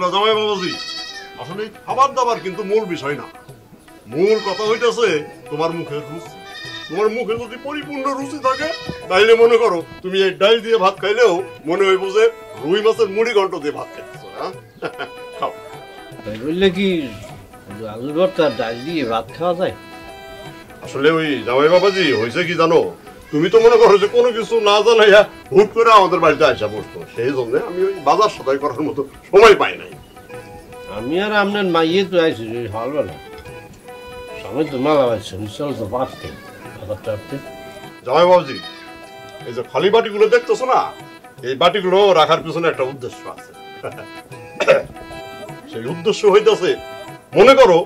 না জামাই বাবাজি, আসলে খাবার দাবার কিন্তু মূল বিষয় না। মূল কথা হইতেছে তোমার মুখের রুচি। তোমার মুখে যদি পরিপূর্ণ রুচি থাকে তাইলে মনে করো তুমি এই ডাল দিয়ে ভাত খাইলেও মনে হইব যে রুই মাছের মুড়ি ঘন্ট দিয়ে ভাত খাইতেছো। হ্যাঁ, খাও। বললে কি আলুর ভর্তা ডাল দিয়ে ভাত খাওয়া যায়? আসলে ওই জামাই বাবাজি হয়েছে কি জানো, তুমি তো মনে করো যে কোনো কিছু না জানাইয়া হুট করে আমাদের বাড়িতে আসা বসতো, সেই জন্য আমি ওই বাজার সদাই করার মতো সময় পাই নাই। আমি আর আপনার মাইয়ে তো আইছি হবে না, সময় তো মালা পাইছে, চল তো পারতে জামাই বাবাজি, এই যে খালি বাটিগুলো দেখতেছো না, এই বাটিগুলো রাখার পিছনে একটা উদ্দেশ্য আছে। সেই উদ্দেশ্য হইতেছে, মনে করো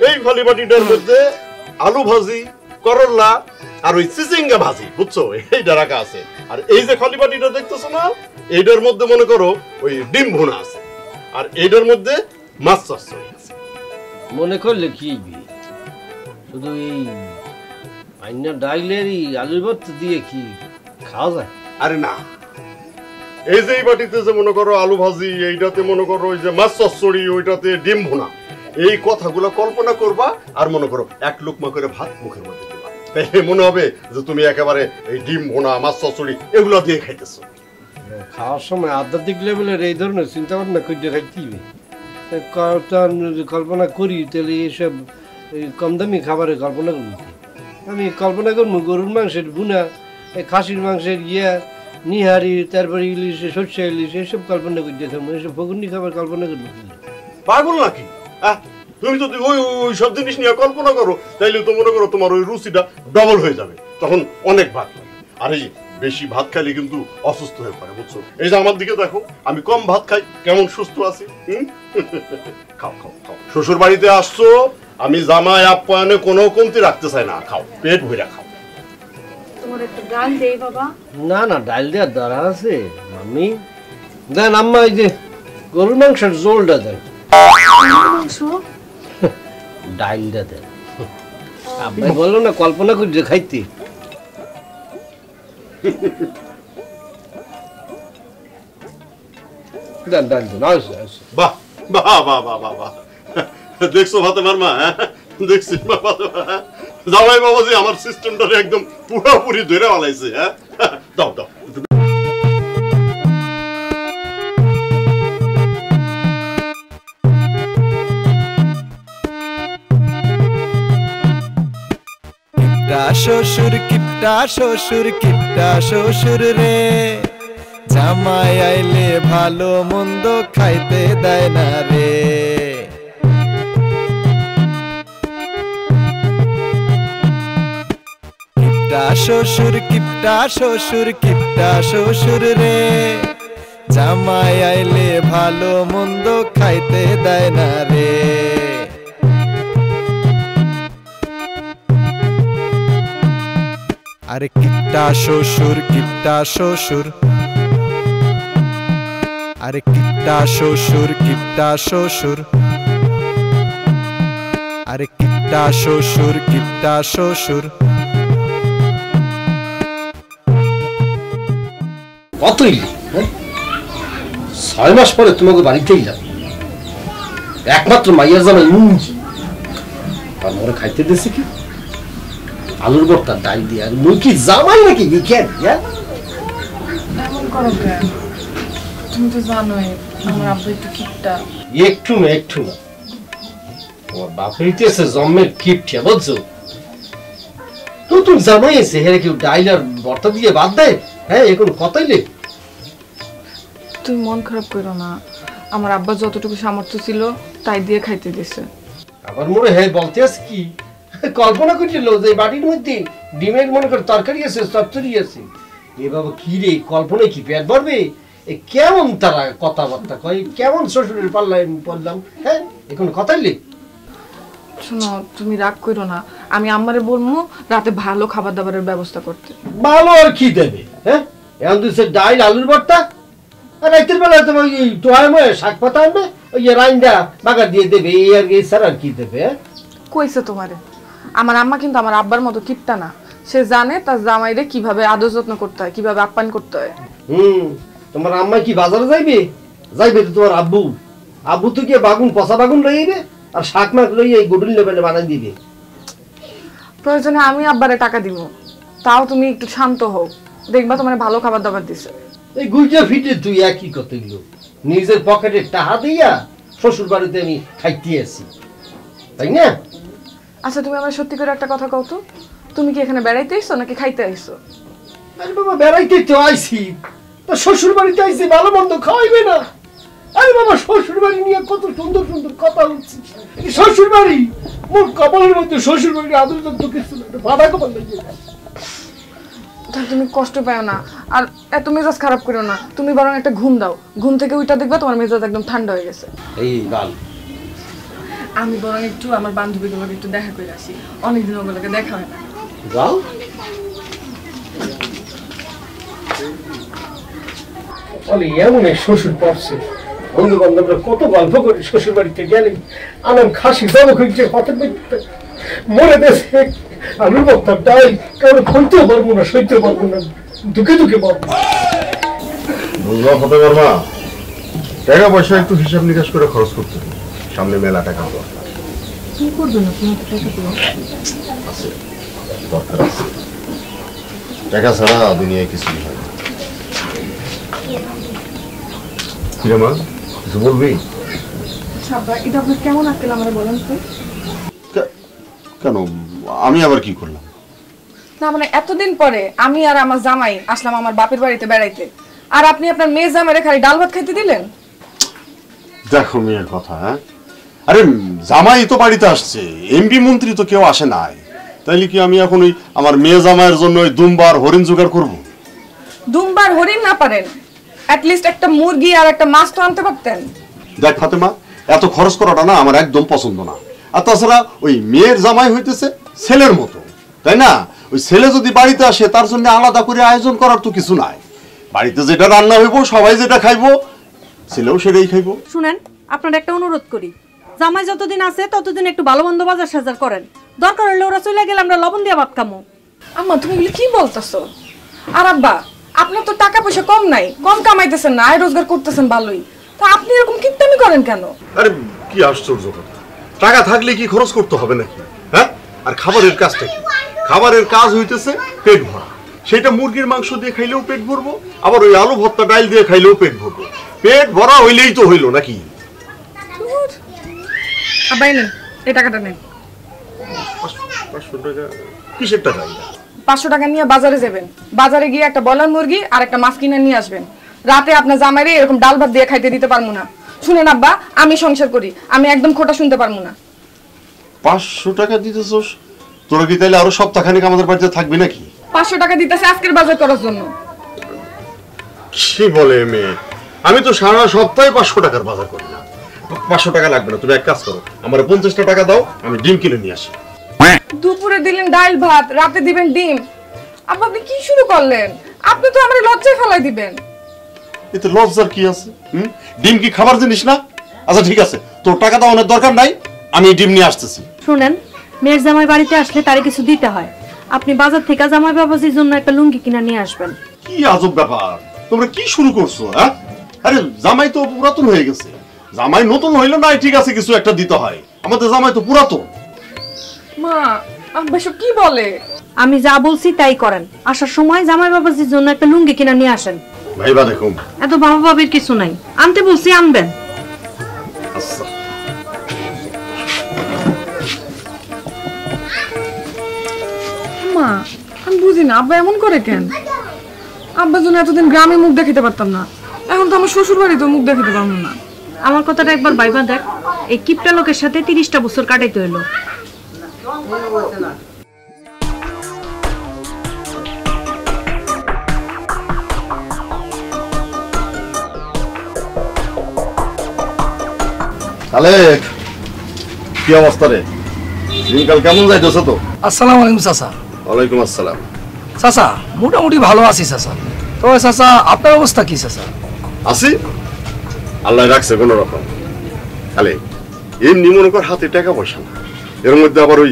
এই খালি বাটিটার মধ্যে আলু ভাজি, করলা আর ওই চিচিঙ্গা ভাজি, বুঝছো, এইটা রাখা আছে। আর এই যে খালি বাটিটা দেখতেছো না, এইটার মধ্যে মনে করো ওই ডিম ভুনা আছে, আর এইটার মধ্যে মাছ চচ্চড়ি আছে। মনে করলে কি শুধু এই আইনা ডাইলের আলুর ভর্তা দিয়ে কি খাওয়া যায়? আরে না, এই যে এই বাটিতে যে মনে করো আলু ভাজি, এইটাতে মনে করো ওই যে মাছ চচ্চড়ি, ওইটাতে ডিম ভুনা, এই কথাগুলো কল্পনা করবা আর মনে করো এক লুকমা করে ভাত মুখের মধ্যে দিবা, তাহলে মনে হবে যে তুমি একেবারে এই ডিম ভুনা, মাছ চচ্চড়ি এগুলো দিয়ে খাইতেছো। খাওয়ার সময় আধ্যাত্মিক লেভেলের এই ধরনের চিন্তা ভাবনা করে খাইতে হবে। কল্পনা করি তাহলে এইসব কম দামি খাবারের কল্পনা করবো। আমি কল্পনা করবো গরুর মাংসের ভুনা, খাসির মাংসের নিহারি, তারপরে ইলিশ, সর্ষে ইলিশ, এইসব কল্পনা করে খাবো। এইসব ফগুনি খাবার কল্পনা করবো। পাগল নাকি? তুমি যদি ওই ওই সব জিনিস নিয়ে কল্পনা করো তাইলে তো মনে করো তোমার ওই রুচিটা ডবল হয়ে যাবে, তখন অনেক ভাত খাবে। আর এই বেশি ভাত খাইলে কিন্তু অসুস্থ হয়ে পড়ে, বুঝছো। এই যে আমার দিকে দেখো, আমি কম ভাত খাই, কেমন সুস্থ আছি। খাও খাও খাও, শ্বশুর বাড়িতে আসছো, আমি জামাই আপ্যায়নে কোনো কমতি রাখতে চাই না, খাও, পেট ভরে খাও। তোমার একটু ডাল দেই বাবা। না না, ডাল দেওয়ার দরকার আছে মাম্মি। দেন আম্মা, এই যে গরুর মাংসের ঝোলটা দেন। ডাইলটা দেন। আপনি বললো না কল্পনা করে খাইতে। দেন দেন দেন। বাহ বাহ বাহ বাহ বাহ বাহ, দেখছো ফাতেমার মা? দেখছি জামাই বাবাজি আমার সিস্টেমটারে একদম পুরোপুরি ধরে বানাইছে। হ্যাঁ, দাও দাও। শ্বশুর কিপটা, শ্বশুর কিপটা, শ্বশুর রে, জামাই আইলে ভালো মন্দ খাইতে দেয় না রে। কিপটা শ্বশুর, কিপটা শ্বশুর, কিপটা শ্বশুর রে, জামাই আইলে ভালো মন্দ খাইতে দেয় না রে। আরে কিপটা শ্বশুর, কিপটা শ্বশুর, আরে কিপটা শ্বশুর, কিপটা শ্বশুর, আরে কিপটা শ্বশুর, কিপটা শ্বশুর। কতই 6 মাস পরে তোমাকে বাড়িতে এলাম, একমাত্র মাইয়ার জামাই মুঞ্জি, আর ওরা খাইতে দিয়েছে কি আলুর ভর্তা ডাল দিয়ে। আর মুই কি জামাই নাকি? কেন এমন করো কেন? তুমি তো জানোই আমার আব্বু একটু কিপটা। একটু না, একটু না, তোমার বাপ হইতেছে জন্মের কিপটিয়া, বুঝছো। নতুন জামাই এসে হেরে কেউ ডাইল আর ভর্তা দিয়ে বাদ দেয়? হ্যাঁ, এখন কথাই নেই। তুমি মন খারাপ করো না, আমার আব্বা যতটুকু সামর্থ্য ছিল তাই দিয়ে খাইতে দিছে। আবার মনে হয় বলতে আছে কি, কল্পনা করছিল যে বাড়ির মধ্যে ডিমের মনে করে তরকারি আছে, চচ্চড়ি আছে। এ বাবা কি রে, কল্পনায় কি পেট ভরবে? কেমন তারা কথাবার্তা কয়, কেমন শ্বশুরের পাল্লায় পড়লাম। হ্যাঁ, এখন কথাই নেই। শোনো, তুমি রাগ করো না, আমি আম্মারে বলবো রাতে ভালো খাবার দাবারের ব্যবস্থা করতে। ভালো আর কি দেবে? হ্যাঁ, এখন দিচ্ছে ডাইল আলুর ভর্তা, আর রাতের বেলায় তোমার টোয়ায় ময়ে শাক পাতা আনবে, ওই রাইন্দা বাগা দিয়ে দেবে, এই আর এছাড়া আর কি দেবে? কইছে তোমারে আমার আম্মা কিন্তু আমার আব্বার মতো কিপটা না, সে জানে তার জামাইরে কিভাবে আদর যত্ন করতে হয়, কিভাবে আপ্যায়ন করতে হয়। তোমার আম্মা কি বাজারে যাইবে? যাইবে তো তোমার আব্বু। আব্বু তুই কি বাগুন পচা বাগুন লইবে আর শাক মাক লইয়ে এই গুডুল লেভেলে বানাই দিবে। প্রয়োজনে আমি আব্বারে টাকা দিব, তাও তুমি একটু শান্ত হও, দেখবা তোমার ভালো খাবার দাবার দিছে। এই গুইজা ফিটে তুই একই কথা দিল, নিজের পকেটে টাকা দিয়া শ্বশুর বাড়িতে আমি খাইতে আছি, তাই না? আচ্ছা তুমি আমার সত্যি করে একটা কথা কও তো, তুমি কি এখানে বেড়াইতে আইছো নাকি খাইতে আইছো? আরে বাবা বেড়াইতে তো আইছি, তো শ্বশুর বাড়িতে আইছি, ভালো মন্দ খাওয়াইবে না? আরে বাবা শ্বশুর বাড়ি নিয়ে কত সুন্দর সুন্দর কথা হচ্ছে, শ্বশুর বাড়ি মোর কপালের মধ্যে শ্বশুর বাড়ির আদর যত্ন কিছু না, বাধা কপাল লাগে। তাহলে তুমি কষ্ট পাও না আর এত মেজাজ খারাপ করো না, তুমি বরং একটা ঘুম দাও, ঘুম থেকে ওইটা দেখবা তোমার মেজাজ একদম ঠান্ডা হয়ে গেছে। এই বাল আমি বরং একটু আমার বান্ধবীগুলোকে একটু দেখা করে আসি, অনেকদিন ওগুলোকে দেখা হয় না। যাও। বলে এমন এক শ্বশুর পড়ছে, বন্ধু বান্ধবরা কত গল্প করে শ্বশুর বাড়িতে গেলে আমার খাসি জমা খুঁজছে হঠাৎ মরে দেশে আলুর বক্তার ডাই কারো খুলতেও পারবো না, সইতে পারবো না, দুঃখে দুঃখে পারবো। বুঝলাম হতে পারবা, টাকা পয়সা একটু হিসাব নিকাশ করে খরচ করতে হবে, সামনে মেলা টাকা দরকার। কি করবে না তুমি টাকা দিও? আছে দরকার আছে, টাকা ছাড়া দুনিয়ায় কিছুই হয় না। কিরে মা, কিছু বলবি? সাব্বা এটা আপনি কেমন আজকাল আমরা বলেন তো? কেন আমি আবার কি করলাম? না মানে এতদিন পরে আমি আর আমার জামাই আসলাম আমার বাপের বাড়িতে বেড়াইতে, আর আপনি আপনার মেয়ে জামাইরে খালি ডাল ভাত খাইতে দিলেন? দেখো মেয়ের কথা, হ্যাঁ আরে জামাই তো বাড়িতে আসছে, এমপি মন্ত্রী তো কেউ আসে নাই, তাইলে কি আমি এখন ওই আমার মেয়ে জামাইয়ের জন্য ওই দুমবার হরিণ জোগাড় করবো? দুমবার হরিণ না পারেন, অ্যাটলিস্ট একটা মুরগি আর একটা মাছ তো আনতে পারতেন। দেখ ফাতেমা, এত খরচ করাটা না আমার একদম পছন্দ না, আর তাছাড়া ওই মেয়ের জামাই হইতেছে ছেলের মতো, তাই না? ওই ছেলে যদি বাড়িতে আসে তার জন্য আলাদা করে আয়োজন করার তো কিছু নাই, বাড়িতে যেটা রান্না হইব সবাই যেটা খাইবো ছেলেও সেটাই খাইবো। শুনেন, আপনার একটা অনুরোধ করি, জামাই যতদিন আছে ততদিন একটু ভালো মন্দ বাজার সাজার করেন, দরকার হলে ওরা চলে গেলে আমরা লবণ দিয়ে ভাত খামো। আম্মা তুমি এগুলো কি বলতেছো? আর আব্বা আপনার তো টাকা পয়সা কম নাই, কম কামাইতেছেন না, আয় রোজগার করতেছেন ভালোই, তা আপনি এরকম কিপটামি করেন কেন? আরে কি আশ্চর্য কথা, টাকা থাকলে কি খরচ করতে হবে নাকি? হ্যাঁ, আর খাবারের কাজটা কি? খাবারের কাজ হইতেছে পেট ভরা, সেটা মুরগির মাংস দিয়ে খাইলেও পেট ভরবো, আবার ওই আলু ভর্তা ডাল দিয়ে খাইলেও পেট ভরবো, পেট ভরা হইলেই তো হইলো নাকি? আব্বা নেন এই টাকাটা নেন। 500 টাকা? কিসের টাকা? 500 টাকা নিয়ে বাজারে যাবেন, বাজারে গিয়ে একটা ব্রয়লার মুরগি আর একটা মাছ কিনে নিয়ে আসবেন, রাতে আপনার জামাইরে এরকম ডাল ভাত দিয়ে খাইতে দিতে পারবো না। শুনেন আব্বা, আমি সংসার করি, আমি একদম খোটা শুনতে পারবো না। 500 টাকা দিতেছস? তোরা কি তাইলে আরো সপ্তাহখানিক আমাদের বাড়িতে থাকবি নাকি? 500 টাকা দিতেছে আজকের বাজার করার জন্য। কি বলে মেয়ে, আমি তো সারা সপ্তাহে 500 টাকার বাজার করি না। 500 টাকা লাগবে না, তুমি এক কাজ করো, আমার 50 টাকা দাও, আমি ডিম কিনে নিয়ে আসি। দুপুরে দিলেন ডাল ভাত, রাতে দিবেন ডিম। আব্বা আপনি কি শুরু করলেন? আপনি তো আমার লজ্জায় ফেলাই দিবেন। এতে লজ্জার কি আছে? ডিম কি খাবার জিনিস না? আচ্ছা ঠিক আছে, তোর টাকা দাওয়ানোর দরকার নাই, আমি ডিম নিয়ে আসতেছি। শুনেন, মেয়ের জামাই বাড়িতে আসলে তারে কিছু দিতে হয়, আপনি বাজার থেকে জামাই বাবাজির জন্য একটা লুঙ্গি কিনা নিয়ে আসবেন। কি আজব ব্যাপার, তোমরা কি শুরু করছো? হ্যাঁ, আরে জামাই তো পুরাতন হয়ে গেছে, জামাই নতুন হইলো না ঠিক আছে, কিছু একটা দিতে হয়, আমাদের জামাই তো পুরাতন। মা আব্বা সব কি বলে? আমি যা বলছি তাই করেন, আসার সময় জামাই বাবাজির জন্য একটা লুঙ্গি কিনা নিয়ে আসেন। ভাইবা দেখুন, এত বাবা বাবির কিছু নাই, আনতে বলছি আনবেন। আচ্ছা মা আমি বুঝি না আব্বা এমন করে কেন? আব্বার জন্য এতদিন গ্রামে মুখ দেখাতে পারতাম না, এখন তো আমার শ্বশুর বাড়িতে মুখ দেখাতে পারবো না। আমার কথাটা একবার ভাইবা দেখ, এই কিপটা লোকের সাথে 30টা বছর কাটাইতে হইলো। আলেক, কি অবস্থা রে? দিনকাল কেমন যাইতেছে? তো আসসালামু আলাইকুম চাচা। ওয়ালাইকুম আসসালাম। চাচা মোটামুটি ভালো আছি চাচা। তো চাচা আপনার অবস্থা কি চাচা? আছি, আল্লাহ রাখছে কোন রকম। আলে এমনি মনে কর হাতে টাকা পয়সা না, এর মধ্যে আবার ওই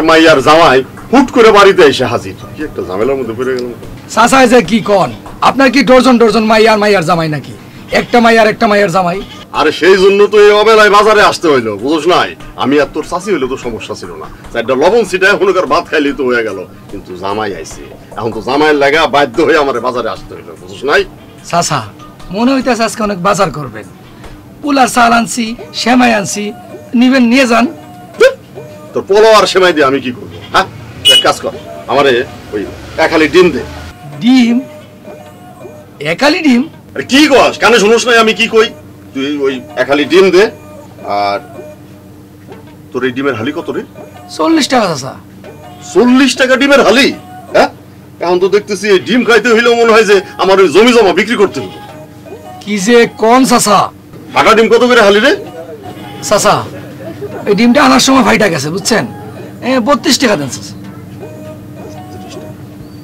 মাইয়ার জামাই হুট করে বাড়িতে এসে হাজির, কি একটা ঝামেলার মধ্যে পড়ে গেলাম। চাচা যে কি কন, আপনার কি ডজন ডজন মাইয়ার জামাই নাকি? একটা মাইয়ার জামাই? আরে সেই জন্য তো এই অবেলায় বাজারে আসতে হইলো, বুঝছ নাই? আমি আর তোর চাষি হইলে তো সমস্যা ছিল না, চারটা লবণ ছিটা এখনকার ভাত খাইলেই তো হয়ে গেল। কিন্তু জামাই আইছে, এখন তো জামাইয়ের লাগা বাধ্য হয়ে আমার বাজারে আসতে হইলো, বুঝছ নাই? চাচা মনে হইতেছে আজকে অনেক বাজার করবেন। পোলার চাল আনছি, সেমাই আনছি, নিবেন নিয়ে যান। তোর পোলাও আর সেমাই দিয়ে আমি কি করবো? হ্যাঁ, এক কাজ কর, আমারে ওই একালি ডিম দে। ডিম? একালি ডিম? আরে কি কস, কানে শুনোস নাই আমি কি কই? তুই ওই একালি ডিম দে। আর তোর এই ডিমের হালি কত রে? 40 টাকা চাচা। 40 টাকা ডিমের হালি? হ্যাঁ, এখন তো দেখতেছি এই ডিম খাইতে হইলেও মনে হয় যে আমার ওই জমি জমা বিক্রি করতে হবে। কি যে কোন চাচা? ফাটা ডিম কত করে হালি রে? চাচা এই ডিমটা আনার সময় ফাইটা গেছে, বুঝছেন? 32 টাকা দেন চাচা।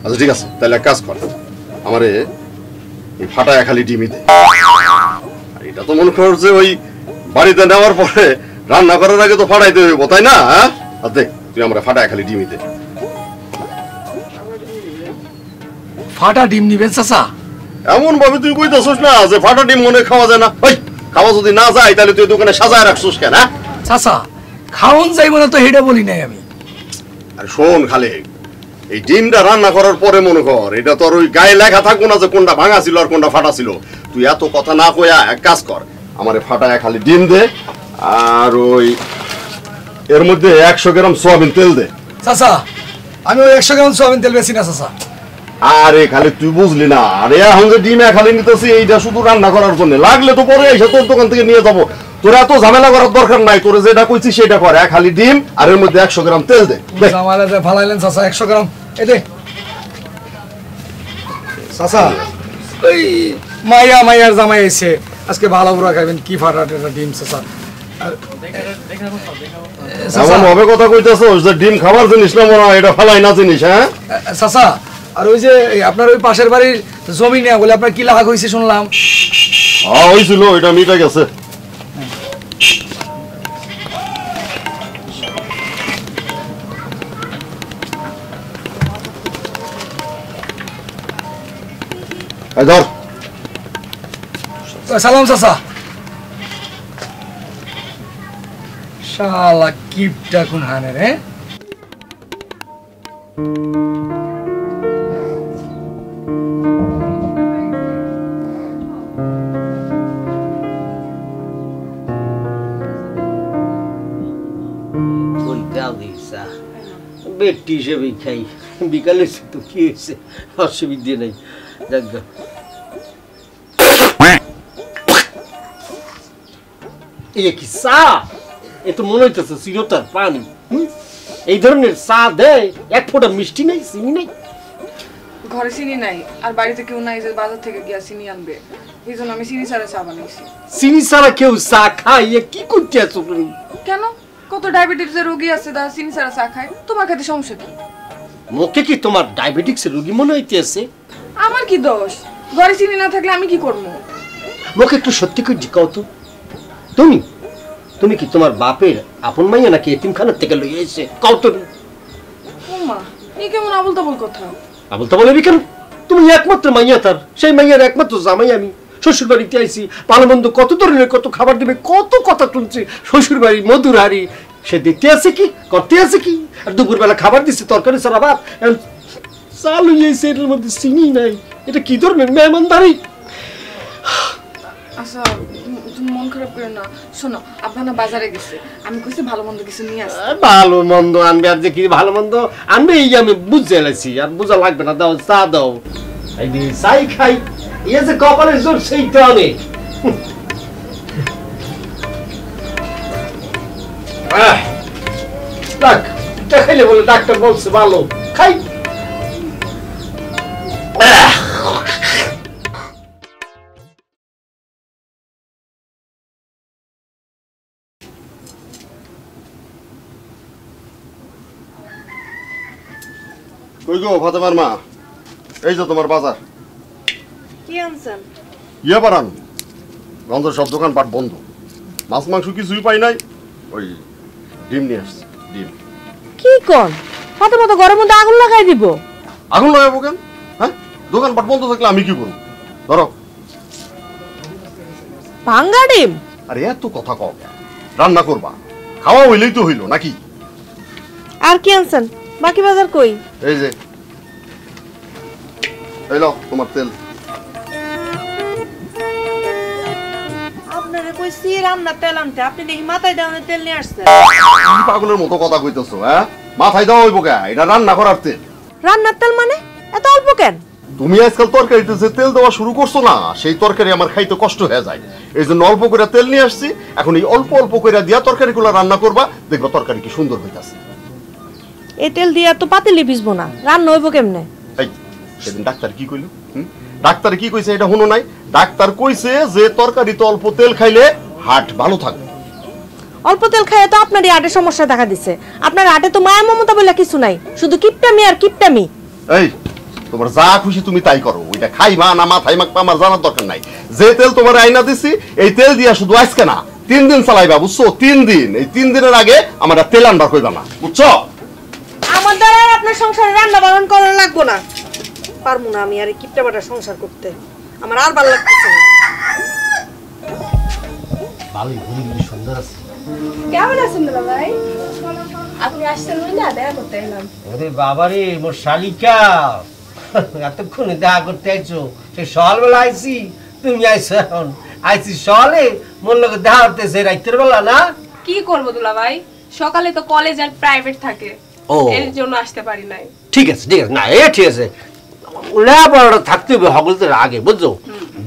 আচ্ছা ঠিক আছে, তাহলে এক কাজ কর, আমারে এই ফাটা একালি ডিমই দে। আর এটা তো মনে কর যে ওই বাড়িতে নেওয়ার পরে রান্না করার আগে তো ফাটাইতে হইব, তাই না? হ্যাঁ, আর দেখ তুই আমরা ফাটা একালি ডিমই দে। ফাটা ডিম নিবেন চাচা? এমন ভাবে তুই কইতাছস না যে ফাটা ডিম মনে খাওয়া যায় না। ওই খাওয়া যদি না যায় তাহলে তুই দোকানে সাজায় রাখছস কেন? হ্যাঁ চাচা খাওন যাইব না তো হেডা বলি নাই আমি। আর শোন খালে, এই ডিমটা রান্না করার পরে মনে কর এটা তোর ওই গায়ে লেখা থাকবো না যে কোনটা ভাঙা ছিল আর কোনটা ফাটা ছিল। তুই এত কথা না কইয়া এক কাজ কর, আমারে ফাটায় খালি ডিম দে, আর ওই এর মধ্যে 100 গ্রাম সয়াবিন তেল দে। চাচা আমি ওই 100 গ্রাম সয়াবিন তেল বেশি না চাচা। আরে খালি তুই বুঝলি না, আরে এখন যে ডিম খালি নিতেছি এইটা শুধু রান্না করার জন্য, লাগলে তো পরে এসে তোর দোকান থেকে নিয়ে যাবো। তোর এত ঝামেলা করার দরকার নাই, তোর যেটা কইছি সেটা কর, খালি ডিম আর এর মধ্যে 100 গ্রাম তেল দে। জামাইলা যে ফালাইলেন চাচা 100 গ্রাম এই দে। চাচা ওই মাইয়ার জামাই এসে আজকে ভালো বুড়া খাবেন, কি ফাটা ডিম চাচা। এমন ভাবে কথা কইতেছস যে ডিম খাবার জিনিস না মনে হয়, এটা ফালাই না জিনিস। হ্যাঁ চাচা আর ওই যে আপনার ওই পাশের বাড়ির জমি নেওয়া বলে আপনার কি লাভ হয়েছে শুনলাম? হ্যাঁ হয়েছিল, এটা মিটে গেছে। ধর সালাম চাচা। শালা কিপটা কোন হানে রে? বেটি হিসেবে খাই, বিকালে তো কি হয়েছে, অসুবিধে নেই। কি চা, এ তো মনে হইতেছে চিরতার পানি। এই ধরনের চা দেয়, এক ফোঁটা মিষ্টি নাই, চিনি নাই। ঘরে চিনি নাই আর বাড়িতে কেউ নাই যে বাজার থেকে গিয়া চিনি আনবে, এই জন্য আমি চিনি ছাড়া চা বানাইছি। চিনি ছাড়া কেউ চা খায়? কি করতে আছো তুমি? কেন, কত ডায়াবেটিসের রোগী আছে তারা চিনি ছাড়া চা খায়, তোমার খেতে সমস্যা কি? মুখে কি তোমার ডায়াবেটিক্সের রোগী মনে হইতেছে? আমার কি দোষ? ঘরে চিনি না থাকলে আমি কি করবো? মুখে একটু সত্যি করে জিজ্ঞাও তো, তুমি কি তোমার বাপের আপন মাইয়া নাকি এতিমখানার থেকে লইয়া এসে কও তো? মা এই কেমন আবল তাবল কথা? আবল তাবল বলবি কেন? তুমি একমাত্র মাইয়া তার, সেই মাইয়ার একমাত্র জামাই আমি। শ্বশুর বাড়িতে আইসি, ভালো মন্দ কত ধরনের কত খাবার দিবে, কত কথা শুনছি। শ্বশুর বাড়ি মধুর হাড়ি, সে দেখতে আছে কি, করতে আছে কি? আর দুপুরবেলা খাবার দিচ্ছে তরকারি ছাড়া ভাত, চাল হইয়াছে, এটার মধ্যে চিনি নাই। এটা কি ধরনের মেহমানদারি? আচ্ছা তুমি মন খারাপ করে না, শোনো আব্বা না বাজারে গেছে, আমি কইছি ভালো মন্দ কিছু নিয়ে আসতে। ভালো মন্দ আনবে, আর যে কি ভালো মন্দ আনবে এই আমি বুঝে এলাইছি, আর বোঝা লাগবে না। দাও চা দাও, চাই খাই। ইয়ে যে কপালের জোর সেইটা অনেক। খাইলে বলে ডাক্তার বলছে ভালো, খাই। কই গো ফাতেমার মা, এই যে তোমার বাজার। কি আনছেন? ইয়ে বারান, গন্ধের সব দোকান পাট বন্ধ, মাছ মাংস কিছুই পাই নাই, ওই ডিম নিয়ে আসছে। ডিম কি কোন? কত মতো ঘরের মধ্যে আগুন লাগাই দিব? আগুন লাগাবো কেন? হ্যাঁ, দোকান পাট বন্ধ থাকলে আমি কি করবো? ধরো ভাঙ্গা ডিম আরে এত কথা কও কেন? রান্না করবা, খাওয়া হইলেই তো হইলো নাকি? আর কি আনছেন? বাকি বাজার কই? এই যে এই লও তোমার তেল। আপনারে কইছি রান্না তেল আনতে, আপনি দেখি মাথায় দেওয়ানের তেল নিয়ে আসছেন। কি পাগলের মতো কথা কইতেছো? হ্যাঁ, মাথায় দাও হইব কে? এটা রান্না করার তেল। রান্নার তেল মানে এত অল্প কেন? তুমি আজকাল তরকারিতে যে তেল দেওয়া শুরু করছো না, সেই তরকারি আমার খাইতে কষ্ট হয়ে যায়। এই জন্য অল্প করে তেল নিয়ে আসছি। এখন এই অল্প অল্প করে দিয়া তরকারিগুলো রান্না করবা, দেখবা তরকারি কি সুন্দর হইতাছে। এই তেল দিয়ে তো পাতিলি ভিজবো না, রান্না হইব কেমনে? এই সেদিন ডাক্তার কি কইলো? ডাক্তার কি কইছে এটা শুনো নাই? ডাক্তার কইছে যে তরকারিতে অল্প তেল খাইলে হার্ট ভালো থাকবে। অল্প তেল খাইয়ে তো আপনারই হার্টের সমস্যা দেখা দিচ্ছে। আপনার হার্টে তো মায়া মমতা বলে কিছু নাই, শুধু কিপটামি আর কিপটামি। এই তোমার যা খুশি তুমি তাই করো, ওইটা খাইবা না মাথায় মাখবা আমার জানার দরকার নাই। যে তেল তোমার আইনা দিছি এই তেল দিয়া শুধু আজকে না 3 দিন চালাইবা, বুঝছো? 3 দিন। এই 3 দিনের আগে আমার তেল আনবার কইবা না, বুঝছো? আমার দ্বারা আর আপনার সংসারে রান্না বান্না করা লাগবো না। পারবো না আমি আর এই কিপটা বাটা সংসার করতে, আমার আর ভালো লাগতেছে না। ভালোই ঘুরি সুন্দর আছে। কেমন আছেন দুলা ভাই? আপনি আসছেন না, দেখা করতে এলাম। ওরে বাবারে মোর শালিকা, এতক্ষণে দেখা করতে আইছো? সে সকালবেলা আইছি, তুমি আইছো এখন। আইছি সকালে, মোর লোক দেখা করতেছে রাইতের বেলা না? কি করবো দুলা ভাই, সকালে তো কলেজ আর প্রাইভেট থাকে, এর জন্য আসতে পারি নাই। ঠিক আছে ঠিক আছে, না এ ঠিক আছে। লেখাপড়াটা থাকতে হবে সকলের আগে, বুঝছো?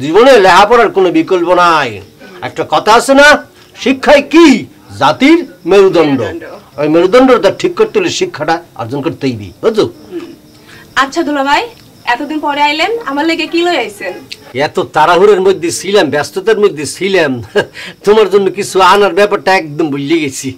জীবনে লেখাপড়ার কোনো বিকল্প নাই। একটা কথা আছে না, শিক্ষায় কি জাতির মেরুদণ্ড। ওই মেরুদণ্ডটা ঠিক করতে হলে শিক্ষাটা অর্জন করতেই দিই, বুঝছো? আচ্ছা দুলা ভাই, এতদিন পরে আইলেন, আমার লেগে কি লই আইছেন? এত তাড়াহুড়োর মধ্যে ছিলাম, ব্যস্ততার মধ্যে ছিলাম, তোমার জন্য কিছু আনার ব্যাপারটা একদম ভুলে গেছি।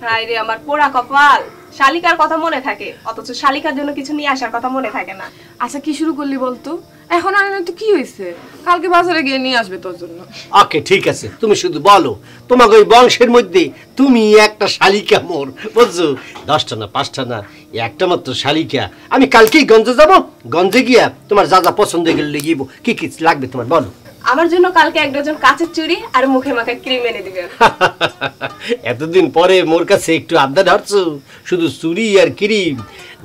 হায় রে আমার পোড়া কপাল, শালিকার কথা মনে থাকে অথচ শালিকার জন্য কিছু নিয়ে আসার কথা মনে থাকে না। আচ্ছা কি শুরু করলি বলতো? এখন আর তো কি হয়েছে? কালকে বাজারে গিয়ে নিয়ে আসবে তোর জন্য। ওকে ঠিক আছে, তুমি শুধু বলো তোমাকে ওই বংশের মধ্যে তুমি একটা শালিকা মোর, বুঝছো? 10টা না 5টা না, একটা মাত্র শালিকা। আমি কালকেই গঞ্জে যাব, গঞ্জে গিয়া তোমার যা যা পছন্দ গেলে লিখব। কি কি লাগবে তোমার বলো। আমার জন্য কালকে 1 ডজন কাঁচের চুড়ি আর মুখে মাখা ক্রিম এনে দিবেন। এতদিন পরে মোর কাছে একটু আড্ডা ধরছো, শুধু চুড়ি আর ক্রিম?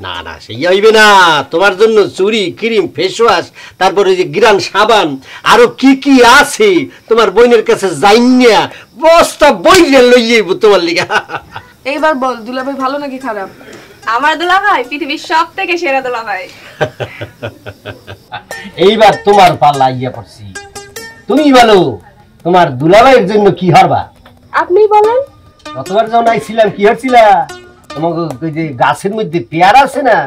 না না, সেই হইবে না। তোমার জন্য চুড়ি, ক্রিম, ফেস ওয়াশ, তারপরে যে গ্রান সাবান, আরো কি কি আছে তোমার বোনের কাছে যাইনিয়া বস্তা বইরে লইয়াইব তোমার লিগা। এইবার বল দুলাভাই ভালো নাকি খারাপ? আমার দুলাভাই পৃথিবীর সবথেকে সেরা দুলাভাই। এইবার তোমার পাল্লা ইয়া পড়ছি, তুমি বলো তোমার দুলাভাইয়ের জন্য কি হরবা? আপনি বলেন। গতবার যখন আইছিলাম কি হচ্ছিল, তোমাকে ওই যে গাছের মধ্যে পেয়ারা আছে না,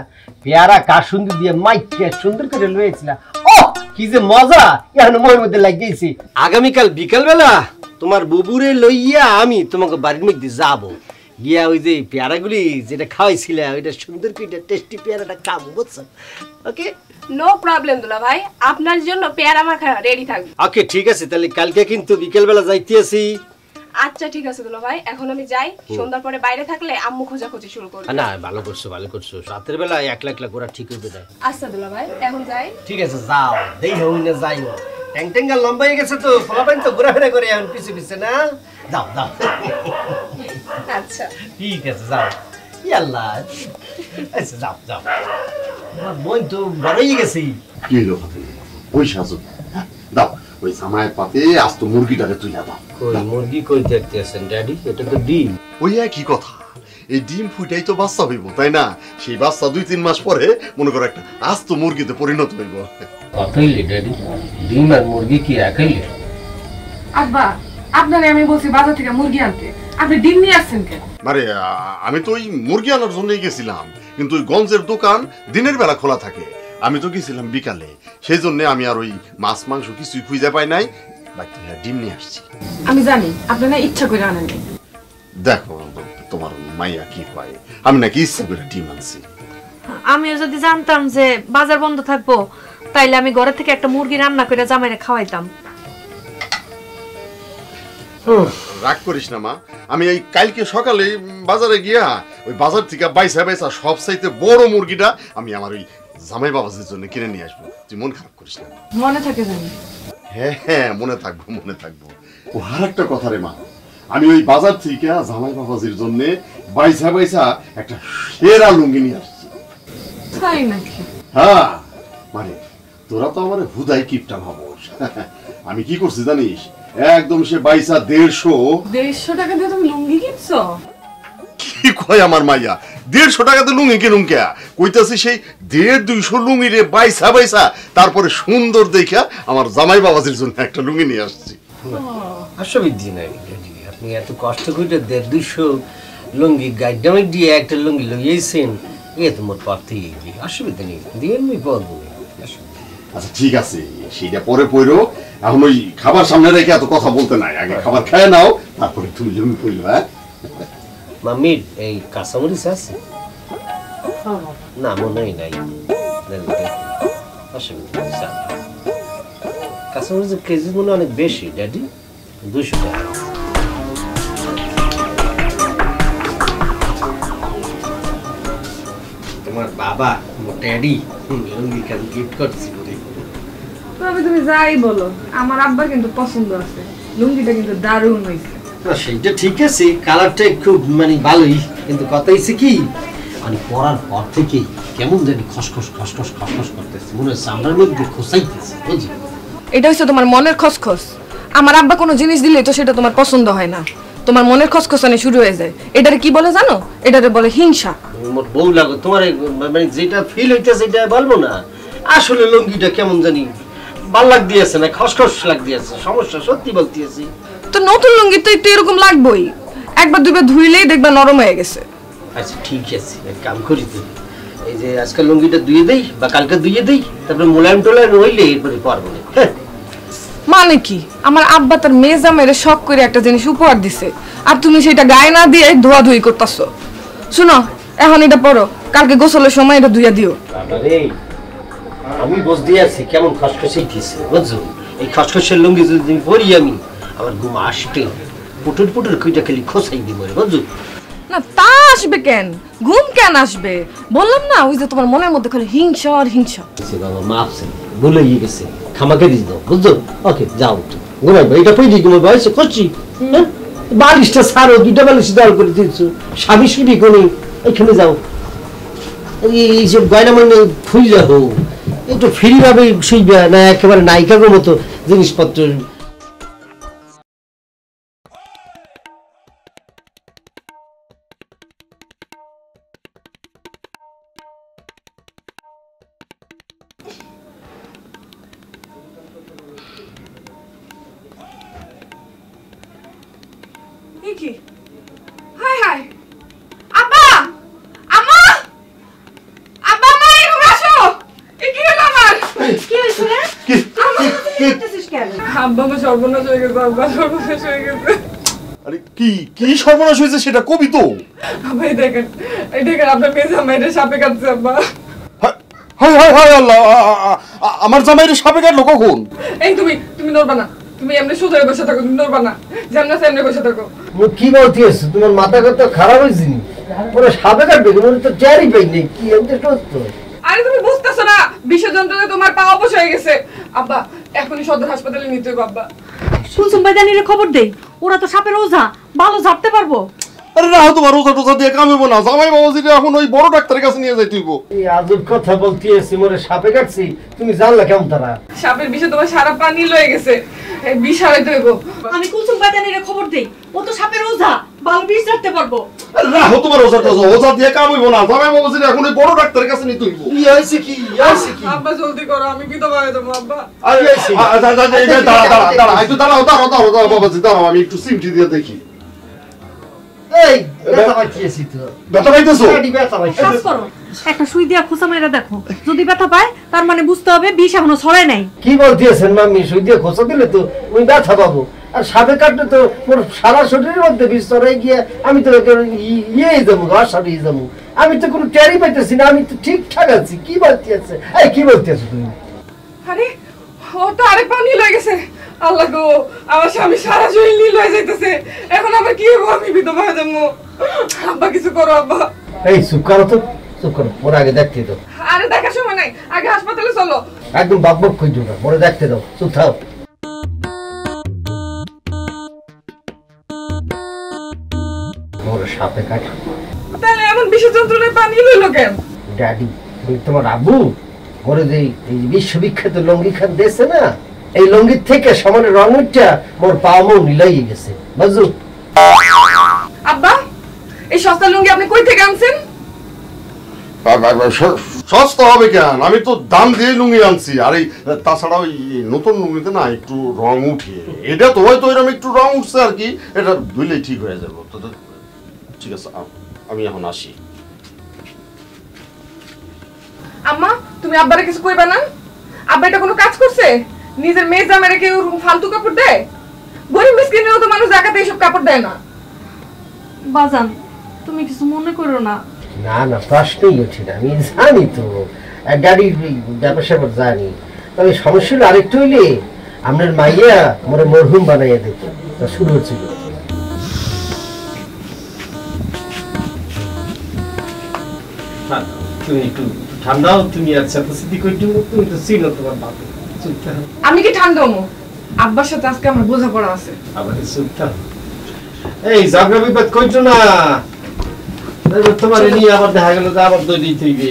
পেয়ারা কাসুন্দি দিয়ে মাইকে সুন্দর করে লয়েছিলাম। ও কি যে মজা, এখন মনের মধ্যে লাগিয়েছি। আগামীকাল বিকাল বেলা তোমার বুবুরে লইয়া আমি তোমাকে বাড়ির মধ্যে যাব, গিয়া ওই যে পেয়ারাগুলি যেটা খাওয়াইছিল ওইটা সুন্দর করে টেস্টি পেয়ারাটা খাবো, বুঝছো? ওকে নো প্রবলেম দুলাভাই, আপনার জন্য পেয়ারা মাখা রেডি থাকবে। ওকে ঠিক আছে, তাহলে কালকে কিন্তু বিকেল বেলা যাইতে আছি। আচ্ছা ঠিক আছে দুলাভাই, এখন আমি যাই। সন্ধ্যার পরে বাইরে থাকলে আম্মু খোঁজাখুঁজি শুরু করবে। না ভালো করছো ভালো করছো, রাতের বেলা একলা একলা করা ঠিক হবে না। আচ্ছা দুলাভাই এখন যাই। ঠিক আছে যাও, দেই হই না যাই না, ট্যাংট্যাঙ্গা লম্বা হয়ে গেছে তো, ফলাফাইন তো ঘোরাফেরা করে এখন পিছে পিছে না। যাও যাও, আচ্ছা ঠিক আছে যাও। আল্লাহ, আচ্ছা যাও যাও, আমার বোন তো বড়ই গেছি। কি হলো হাতে ওই সাজু? দাও ওই জামাইয়ের পাতে আস্ত মুরগিটাকে তুইলা দাও। কই মুরগি কই দেখতেছেন ড্যাডি? এটা তো ডিম। ওই একই কথা, এই ডিম ফুটাই তো বাচ্চা হইব, তাই না? সেই বাচ্চা 2-3 মাস পরে মনে করো একটা আস্ত মুরগিতে পরিণত হইব। কতইলে ড্যাডি, ডিম আর মুরগি কি একইলে? আব্বা, আপনারে আমি বলছি বাজার থেকে মুরগি আনতে, আপনি ডিম নিয়ে আসছেন কেন? আরে আমি তো ওই মুরগি আনার জন্যই গেছিলাম, কিন্তু ওই গঞ্জের দোকান দিনের বেলা খোলা থাকে, আমি তো গেছিলাম বিকালে, সেই জন্য আমি আর ওই মাছ মাংস কিছুই খুঁজে পাই নাই, বাকি ডিম নিয়ে আসছি। আমি জানি আপনারা ইচ্ছা করে আনেননি। দেখো তোমার মাইয়া কি পায়, আমি নাকি ইচ্ছা করে ডিম আনছি। আমিও যদি জানতাম যে বাজার বন্ধ থাকবো, তাইলে আমি ঘরে থেকে একটা মুরগি রান্না করে জামাইরে খাওয়াইতাম। রাগ করিস না মা, আমি এই কালকে সকালে বাজারে গিয়া ওই বাজার থেকে বাইসা বাইসা সব চাইতে বড় মুরগিটা আমি আমার ওই জামাই বাবাজির জন্য কিনে নিয়ে আসবো, তুই মন খারাপ করিস না। মনে থাকে জানি। হ্যাঁ হ্যাঁ মনে থাকবো মনে থাকবো। ও আর একটা কথা রে মা, আমি ওই বাজার থেকে জামাই বাবাজির জন্য বাইসা বাইসা একটা সেরা লুঙ্গি নিয়ে আসছি। তাই নাকি? হ্যাঁ, মানে তোরা তো আমার হুদাই কিপটা ভাবস। আমি কি করছি জানিস, একদম সে বাইসা 150 টাকা দিয়ে তুমি লুঙ্গি কিনছো? কি কয় আমার মাইয়া, 150 টাকাতে লুঙ্গি কিনুম কে? কইতাছি সেই 150-200 লুঙ্গি রে বাইসা বাইসা তারপরে সুন্দর দেখা আমার জামাই বাবাজির জন্য একটা লুঙ্গি নিয়ে আসছি। অসুবিধা নাই, আপনি এত কষ্ট করে 150-200 লুঙ্গি গাইডামে দিয়ে একটা লুঙ্গি লইয়েছেন, এ তোমার পাতেই অসুবিধা নেই, দিয়ে আমি পারবো। আচ্ছা ঠিক আছে, সেইটা পরে পড়ো। এখন ওই খাবার সামনে রেখে এত কথা বলতে নাই, আগে খাবার খেয়ে নাও, তারপরে তুমি লুঙ্গি পড়লো। হ্যাঁ মাম্মি, এই কাঁচামরিচ আছে? না মনে হয় নাই। অসুবিধা নেই, কাঁচামরিচের কেজি মনে অনেক বেশি ড্যাডি, 200 টাকা। তোমার বাবা ড্যাডি লুঙ্গি কেন গিফট করছি বলে। তবে তুমি যাই বলো, আমার আব্বার কিন্তু পছন্দ আছে, লুঙ্গিটা কিন্তু দারুণ হয়েছে। সেইটা ঠিক আছে, কালারটা খুব মানে ভালোই, কিন্তু কথা হচ্ছে কি মানে পরার পর থেকেই কেমন জানি খসখস খসখস খসখস করতেছে, মনে হচ্ছে চামড়ার মধ্যে খোসাইতেছে, বুঝলি? এটা হচ্ছে তোমার মনের খসখস। আমার আব্বা কোনো জিনিস দিলে তো সেটা তোমার পছন্দ হয় না, তোমার মনের খসখসানি শুরু হয়ে যায়। এটারে কি বলে জানো? এটারে বলে হিংসা। মোর বউ লাগো তোমার, মানে যেটা ফিল হইতেছে সেটা বলবো না, আসলে লুঙ্গিটা কেমন জানি ভাল লাগ দিয়েছে না খসখস লাগ দিয়েছে, সমস্যা সত্যি বলতেছি। তো নতুন লুঙ্গি তো একটু এরকম লাগবেই, একবার দুইবার ধুইলেই দেখবা নরম হয়ে গেছে। আচ্ছা ঠিক আছে, এক কাম করি তো, এই যে আজকাল লুঙ্গিটা ধুয়ে দেই বা কালকে ধুয়ে দেই, তারপরে মোলায়েম টোলায়েম হইলে এরপরে পারবো না। হ্যাঁ মানে কি, আমার আব্বা তার মেয়ে জামাইরে শখ করে একটা জিনিস উপহার দিছে, আর তুমি সেটা গায়ে না দিয়ে ধোয়াধুয়ি করতেছো। শুনো, এখন এটা পড়ো, কালকে গোসলের সময় এটা ধুইয়া দিও। বাবারে, আমি বুঝতে আছি কেমন খসখসে গেছে, বুঝছো? এই খসখসের লুঙ্গি যদি পরি আমি, আমার ঘুম আসতে পুটুর পুটুর কইটা খালি খোসাই দিব, বুঝছো? না তা আসবে কেন, ঘুম কেন আসবে? বললাম না, ওই যে তোমার মনের মধ্যে খালি হিংসা আর হিংসা। বাবা মাফ চাই, ভুলে গেছে, খামাকে দিয়ে দাও, বুঝছো? ওকে যাও, ঘুমাইবো, এটা পই দিয়ে ঘুমাইবো, এসে করছি। হ্যাঁ, বালিশটা ছাড়ো, 2টা বালিশ দল করে দিচ্ছ, স্বামী শুনি কোনি, এখানে যাও। এই যে গয়না মানে ফুইলা হোক, একটু ফ্রি ভাবে শুইবে না, একেবারে নায়িকার মতো জিনিসপত্র। কি হাই হাই, আব্বা আম্মা, আব্বা মা এরকম আসো। এই কি হলো আমার? কি হইছে রে? আমার কাছে দেখতেছিস কেন? আব্বা আমার সর্বনাশ হয়ে গেছে, আব্বা সর্বনাশ হয়ে গেছে। আরে কি কি সর্বনাশ হয়েছে সেটা কবি তো। আব্বা এই দেখেন আপনার মেয়ে জামাইরে সাপে কাটছে আব্বা। হায় হায় হায় আল্লাহ, আমার জামাইরে সাপে কাটলো কখন? এই তুমি নড়বা না, তুমি এমনি সোজা হয়ে বসে থাকো, তুমি নড়বা না, যেমন আছে এমনি বসে থাকো। কি বলতেছ? তোমার মাথা কথা খারাপ হয়েছে নি? পুরো সাপে কাটবে, তোমার তো চেয়ারই পাই নেই, কি এমনি সত্য? আরে তুমি বুঝতেছো না, বিষের যন্ত্রণায় তোমার পা অবশ হয়ে গেছে আব্বা, এখনই সদর হাসপাতালে নিতে হবে আব্বা। কুলসুম ভাইজানিরে খবর দেই, ওরা তো সাপের ওঝা, ভালো ঝাপতে পারবো। আরে না, তোমার ওষা টোষা দিয়ে কামড়বো না, জামাই বাবাজিরে এখন ওই বড় ডাক্তারের কাছে নিয়ে যাই তুইবো। এই আজব কথা বলতেছি, মোরে সাপে কাটছি, তুমি জানলা কেমন তারা? সাপের বিষে তোমার সারা পা নীল হয়ে গেছে, বিষ হারাইতে হইব। আমি কুলসুম ভাইজানিরে খবর দেই, ও তো সাপের ওঝা, ভালো বিষ ঝাপতে পারবো। আরে না, তোমার ওষা টোষা ওষা দিয়ে কামড়বো না, জামাই বাবাজিরে এখন ওই বড় ডাক্তারের কাছে নিয়ে তুইবো। কি হয়েছে কি? হয়েছে কি? আব্বা জলদি করো, আমি বিধবা হয়ে যাবো আব্বা। আরে দাঁড়াও বাবাজি, দাঁড়াও, আমি একটু সিমটি দিয়ে দেখি। এই ব্যথা পাইতেছি তো। ব্যথা পাইতেছো? ব্যথা পাইতেছি। কাজ করো, একটা সুই দিয়া খোসা মাইরা দেখো, যদি ব্যথা পায় তার মানে বুঝতে হবে বিষ এখনো ছড়ায় নাই। কি বলতেছেন মাম্মি? সুই দিয়ে খোঁচা দিলে তো ওই ব্যথা পাবো, আর সাপে কাটলে তো মোর সারা শরীরের মধ্যে বিষ ছড়াই গিয়ে আমি তো ইয়ে যাবো, অসারিয়ে যাবো। আমি তো কোনো টেরই পাইতেছি না, আমি তো ঠিকঠাক আছি। কি বলতেছে? এই কি বলতেছো তুমি? আরে ও তো আরেক পা নীল হয়ে গেছে। আল্লাহ গো, আমার স্বামী সারা শরীর নীল হয়ে যাইতেছে, এখন আবার কি হবো? আমি বিধবা হয়ে যাবো। আব্বা কিছু করো আব্বা। এই চুপ করো তো, চুপ করো, পরে আগে দেখতে দাও। আরে দেখার সময় নাই, আগে হাসপাতালে চলো। একদম বাক বক কই দিও, পরে দেখতে দাও, চুপ থাও। সাপে কাটা। তাহলে এমন বিশেষ যন্ত্রণায় পানি লইলো কেন? ড্যাডি, তোমার আব্বু ওরে যে এই বিশ্ববিখ্যাত লঙ্গি খান দিয়েছে না, এই লঙ্গির থেকে সমানের রং উঠটা মোর পাও মিলাই গেছে, বুঝছো? আব্বা, এই সস্তা লুঙ্গি আপনি কই থেকে আনছেন? সস্তা হবে কেন, আমি তো দাম দিয়ে লুঙ্গি আনছি। আর এই তাছাড়া ওই নতুন লুঙ্গিতে না একটু রং উঠে, এটা তো হয়তো এরকম একটু রং উঠছে আর কি, এটা ধুইলেই ঠিক হয়ে যাবে। তো ঠিক আছে, আমি এখন আসি। আম্মা, তুমি আব্বারে কিছু কইবা না? আব্বা এটা কোনো কাজ করছে? নিজের মেয়ে জামাইরে কেউ ফালতু কাপড় দেয়? গরিব মিসকিনেরও তো মানুষ জায়গাতে এইসব কাপড় দেয় না। বাজান, তুমি কিছু মনে করো না। না না, প্রশ্নই ওঠে না, আমি জানি তো গাড়ির ব্যাপার স্যাপার জানি। তবে সমস্যা হলো আরেকটু হইলে আপনার মাইয়া আমার মরহুম বানাইয়া দিত, তা শুরু হচ্ছিল। তুমি একটু ঠান্ডাও, তুমি আর সাথে করছো, তুমি তো চিনো তোমার বাবা। আমি কি ঠান্ডা হবো? আব্বার সাথে আজকে আমার বোঝাপড়া আছে। আবার সুলতান, এই জাগরা বিপদ করছো না, তোমার নিয়ে আবার দেখা গেল যে আবার দই দিতে হইবে।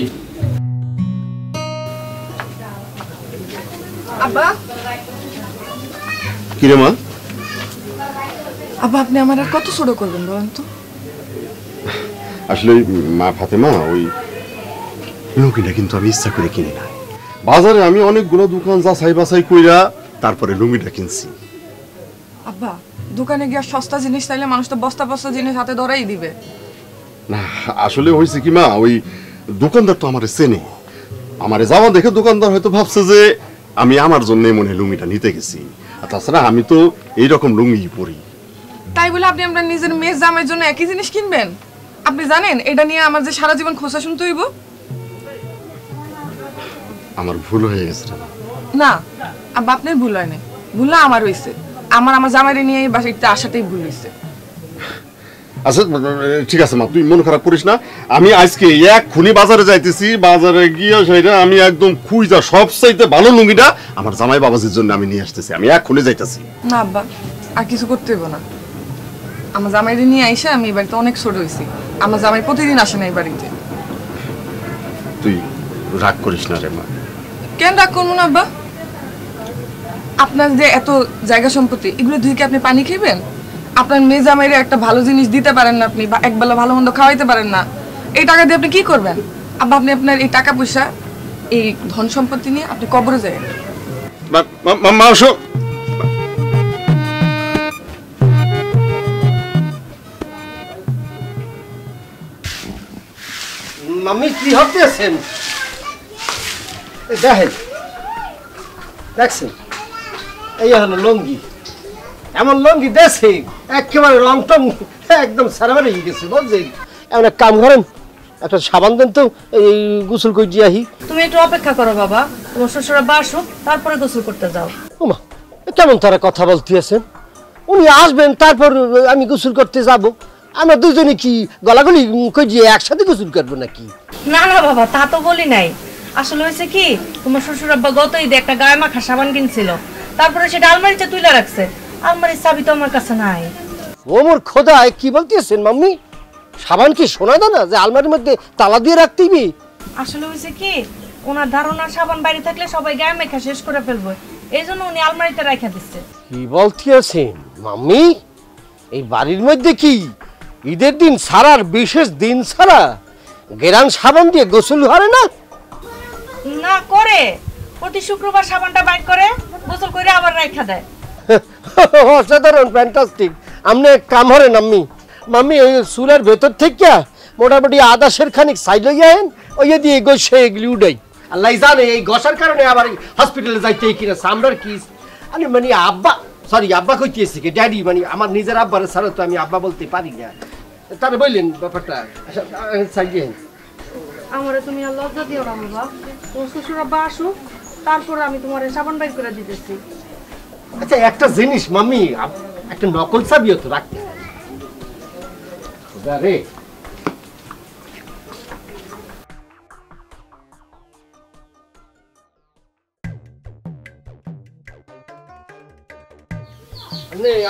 আব্বা, কি রে মা? আব্বা আপনি আমার আর কত ছোট করবেন বলেন তো? আসলে মা ফাতেমা, ওই লুঙ্গিটা কিন্তু আমি ইচ্ছা করে কিনি না। বাজারে আমি অনেকগুলো দোকান যাচাই বাছাই কইরা তারপরে লুঙ্গিটা কিনছি। আব্বা, দোকানে গিয়ে সস্তা জিনিস চাইলে মানুষ তো বস্তা বস্তা জিনিস হাতে ধরাই দিবে। না, আসলে হয়েছে কি মা, ওই দোকানদার তো আমারে চেনে। আমারে যাওয়া দেখে দোকানদার হয়তো ভাবছে যে আমি আমার জন্য মনে লুঙ্গিটা নিতে গেছি। আর তাছাড়া আমি তো এইরকম লুঙ্গি পরি। তাই বলে আপনি আপনার নিজের মেয়ের জামাইয়ের জন্য একই জিনিস কিনবেন? আপনি জানেন এটা নিয়ে আমার যে সারা জীবন খোঁচা শুনতে হইব। আমার ভুল হয়ে গেছে। না আব্বা, আপনার ভুল হয় নাই, ভুল আমার হয়েছে। আমার জামাইরে নিয়ে এই বাসায় আসাতেই ভুল হয়েছে। আচ্ছা ঠিক আছে মা, তুই মন খারাপ করিস না। আমি আজকে এক্ষুনি বাজারে যাইতেছি, বাজারে গিয়ে সেটা আমি একদম খুঁজা সবচাইতে ভালো লুঙ্গিটা আমার জামাই বাবাজির জন্য আমি নিয়ে আসতেছি। আমি এক্ষুনি যাইতেছি। না আব্বা, আর কিছু করতে হইব না। আমার জামাইরে নিয়ে আইসা আমি এই বাড়িতে অনেক ছোট হয়েছি। আমার জামাই প্রতিদিন আসে না এই বাড়িতে। তুই রাগ করিস না রে মা। কেন রাগ করবো না আব্বা? আপনার যে এত জায়গা সম্পত্তি, এগুলো ধুয়ে কি আপনি পানি খাইবেন? আপনার মেয়ে জামাইরে একটা ভালো জিনিস দিতে পারেন না আপনি, বা একবেলা ভালো মন্দ খাওয়াইতে পারেন না। এই টাকা দিয়ে আপনি কি করবেন? আব্বা, আপনি আপনার এই টাকা পয়সা, এই ধন সম্পত্তি নিয়ে আপনি কবরে যাবেন। মাম্মি কি হতে আছেন? দেখেন, দেখছেন এই হলো লঙ্গি। এমন লঙ্গি দেশে একেবারে রং টং একদম সারাবারে গেছে, বুঝছেন? এমন এক কাম করেন, একটা সাবান দেন তো, এই গোসল করে দিয়ে আহি। তুমি একটু অপেক্ষা করো বাবা, তোমার শ্বশুর আব্বা আসুক, তারপরে গোসল করতে যাও। ওমা, কেমন তারা কথা বলতে আছেন? উনি আসবেন, তারপর আমি গোসল করতে যাব। আমরা দুজনে কি গলাগলি কই দিয়ে একসাথে গোসল করবো নাকি? না না বাবা, তা তো বলি নাই। আসলে হয়েছে কি, তোমার শ্বশুর আব্বা গত ঈদে একটা গায়ে মাখা সাবান কিনছিল, তারপরে সেটা আলমারিতে তুলে রাখছে। আলমারির চাবি তো আমার কাছে নাই। ও মোর খোদা, কি বলতেছেন মাম্মি? সাবান কি শোনা যায় না যে আলমারির মধ্যে তালা দিয়ে রাখতেই? আসলে হয়েছে কি, ওনার ধারণা সাবান বাড়ি থাকলে সবাই গায়ে মেখা শেষ করে ফেলবো, এই জন্য উনি আলমারিতে রাখা দিচ্ছে। কি বলতেছেন মাম্মি? এই বাড়ির মধ্যে কি ঈদের দিন ছাড়ার বিশেষ দিন ছাড়া গেরান সাবান দিয়ে গোসল হয় না? না করে, প্রতি শুক্রবার সাবানটা বাইক করে গোসল করে আবার রাখা দেয়। অসাধারণ, ফ্যান্টাস্টিক। আপনি এক কাম হরেন আম্মি, মাম্মি ওই চুলার ভেতর থেকে মোটামুটি আধা সের খানিক সাইড লইয়া আইন, ওই দিয়ে গোসে এগুলি উঠাই। আল্লাহ জানে এই গোসার কারণে আবার হসপিটালে যাইতে কিনা সামরার কি। আমি মানে আব্বা, সরি আব্বা কইতেছি কি ড্যাডি, মানে আমার নিজের আব্বার ছাড়া তো আমি আব্বা বলতে পারি না। তারা বললেন ব্যাপারটা সাইডে। আমারে তুমি আর লজ্জা দিও না বাবা, তোমার শ্বশুর আব্বা আসুক, তারপর আমি তোমার সাবান বাইক করে দিতেছি। আচ্ছা একটা জিনিস মাম্মি, একটা নকল চাবিও তো রাখতে রে।